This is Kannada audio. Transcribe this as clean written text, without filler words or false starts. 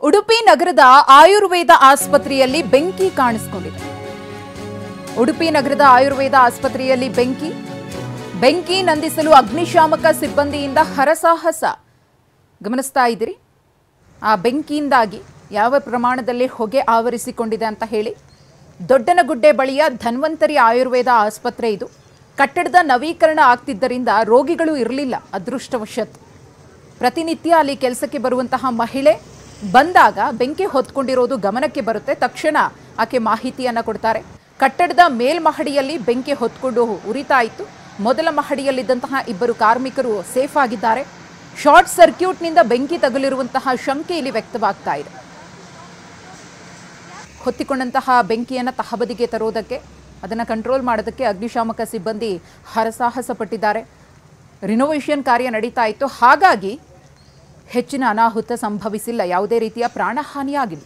ಉಡುಪಿ ನಗರದ ಆಯುರ್ವೇದ ಆಸ್ಪತ್ರೆಯಲ್ಲಿ ಬೆಂಕಿ ಕಾಣಿಸಿಕೊಂಡಿದೆ. ಉಡುಪಿ ನಗರದ ಆಯುರ್ವೇದ ಆಸ್ಪತ್ರೆಯಲ್ಲಿ ಬೆಂಕಿ ನಂದಿಸಲು ಅಗ್ನಿಶಾಮಕ ಸಿಬ್ಬಂದಿಯಿಂದ ಹರಸಾಹಸ. ಗಮನಿಸ್ತಾ ಇದ್ದೀರಿ, ಆ ಬೆಂಕಿಯಿಂದಾಗಿ ಯಾವ ಪ್ರಮಾಣದಲ್ಲಿ ಹೊಗೆ ಆವರಿಸಿಕೊಂಡಿದೆ ಅಂತ ಹೇಳಿ. ದೊಡ್ಡನಗುಡ್ಡೆ ಬಳಿಯ ಧನ್ವಂತರಿ ಆಯುರ್ವೇದ ಆಸ್ಪತ್ರೆ ಇದು. ಕಟ್ಟಡದ ನವೀಕರಣ ಆಗ್ತಿದ್ದರಿಂದ ರೋಗಿಗಳು ಇರಲಿಲ್ಲ ಅದೃಷ್ಟವಶಾತ್. ಪ್ರತಿನಿತ್ಯ ಅಲ್ಲಿ ಕೆಲಸಕ್ಕೆ ಬರುವಂತಹ ಮಹಿಳೆ ಬಂದಾಗ ಬೆಂಕಿ ಹೊತ್ಕೊಂಡಿರೋದು ಗಮನಕ್ಕೆ ಬರುತ್ತೆ. ತಕ್ಷಣ ಆಕೆ ಮಾಹಿತಿಯನ್ನು ಕೊಡ್ತಾರೆ. ಕಟ್ಟಡದ ಮೇಲ್ಮಹಡಿಯಲ್ಲಿ ಬೆಂಕಿ ಹೊತ್ಕೊಂಡು ಉರಿತಾ ಇತ್ತು. ಮೊದಲ ಮಹಡಿಯಲ್ಲಿದ್ದಂತಹ ಇಬ್ಬರು ಕಾರ್ಮಿಕರು ಸೇಫ್ ಆಗಿದ್ದಾರೆ. ಶಾರ್ಟ್ ಸರ್ಕ್ಯೂಟ್ನಿಂದ ಬೆಂಕಿ ತಗುಲಿರುವಂತಹ ಶಂಕೆ ಇಲ್ಲಿ ವ್ಯಕ್ತವಾಗ್ತಾ ಇದೆ. ಹೊತ್ತಿಕೊಂಡಂತಹ ಬೆಂಕಿಯನ್ನು ತಹಬದಿಗೆ ತರೋದಕ್ಕೆ, ಅದನ್ನು ಕಂಟ್ರೋಲ್ ಮಾಡೋದಕ್ಕೆ ಅಗ್ನಿಶಾಮಕ ಸಿಬ್ಬಂದಿ ಹರಸಾಹಸ ಪಟ್ಟಿದ್ದಾರೆ. ರಿನೋವೇಷನ್ ಕಾರ್ಯ ನಡೀತಾ ಇತ್ತು, ಹಾಗಾಗಿ ಹೆಚ್ಚಿನ ಅನಾಹುತ ಸಂಭವಿಸಿಲ್ಲ. ಯಾವುದೇ ರೀತಿಯ ಪ್ರಾಣಹಾನಿಯಾಗಿಲ್ಲ.